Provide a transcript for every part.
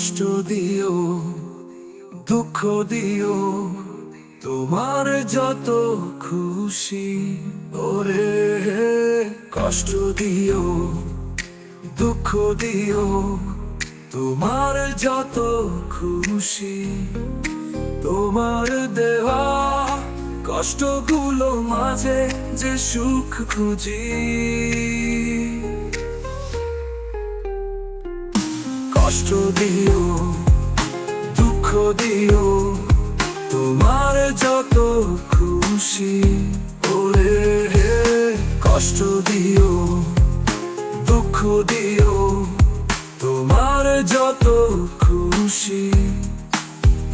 কষ্ট দিও, দুঃখ দিও, তোমার যত খুশি। ওরে কষ্ট দিও, দুঃখ দিও, তোমার যত খুশি। তোমার দেওয়া কষ্টগুলো মাঝে যে সুখ খুঁজি। কষ্ট দিও, দুঃখ দিও, তোমার যত খুশি। ওরে কষ্ট দিও, দুঃখ দিও, তোমার যত খুশি।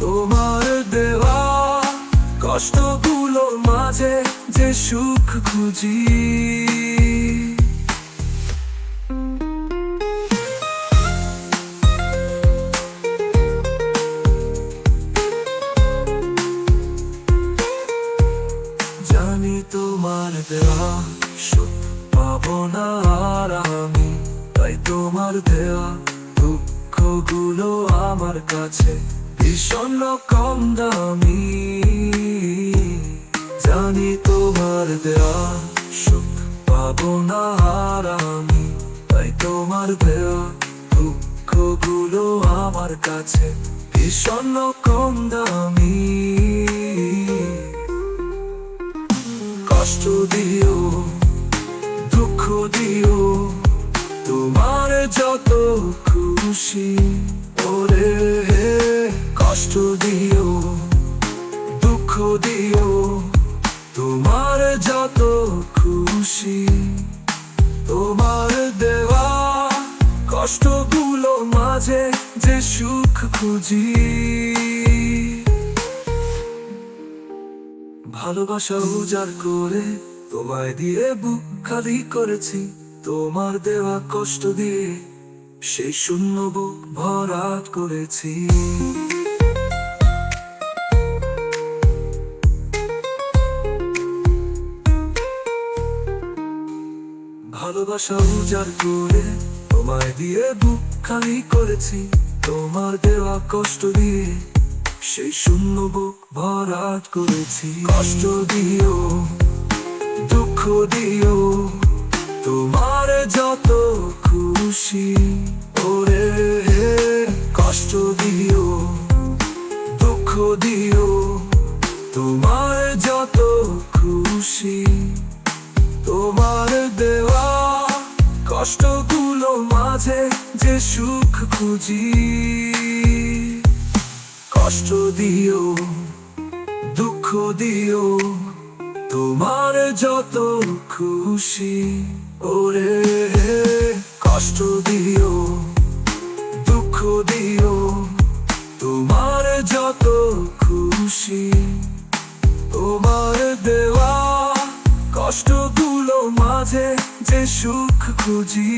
তোমার দেওয়া কষ্টগুলোর মাঝে যে সুখ খুঁজি। জানি তোমার দেওয়া সুখ পাবো না আর আমি, তাই তোমার দেওয়া দুঃখগুলো আমার কাছে ভীষণ রকম দামি। জানি তোমার দেওয়া সুখ পাবো না আর আমি, তাই তোমার দেওয়া দুঃখগুলো আমার কাছে ভীষণ রকম দামি। কষ্ট দিও, দুঃখ দিও, তোমার যত খুশি। ওরে কষ্ট দিও, দুঃখ দিও, তোমার যত খুশি। তোমার দেওয়া কষ্টগুলো মাঝে যে সুখ খুঁজি। ভালোবাসা উজাড় করে তোমায় দিয়ে বুক খালি করেছি। তোমার দেওয়া কষ্ট দিয়ে সেই শূন্য বুক ভরাট করেছি। ভালোবাসা উজাড় করে তোমায় দিয়ে বুক খালি করেছি। তোমার দেওয়া কষ্ট দিয়ে সেই শূন্য বুক ভরাট করেছি। কষ্ট দিও, দুঃখ দিও, তোমার যত খুশি। ওরে কষ্ট দিও, দুঃখ দিও, তোমার যত খুশি। তোমার দেওয়া কষ্টগুলো মাঝে যে সুখ খুঁজি। কষ্ট দিও, দুঃখ দিও, তোমার যত খুশি। ওরে কষ্ট দিও, দুঃখ দিও, তোমার যত খুশি। তোমার দেওয়া কষ্টগুলো মাঝে যে সুখ খুঁজি।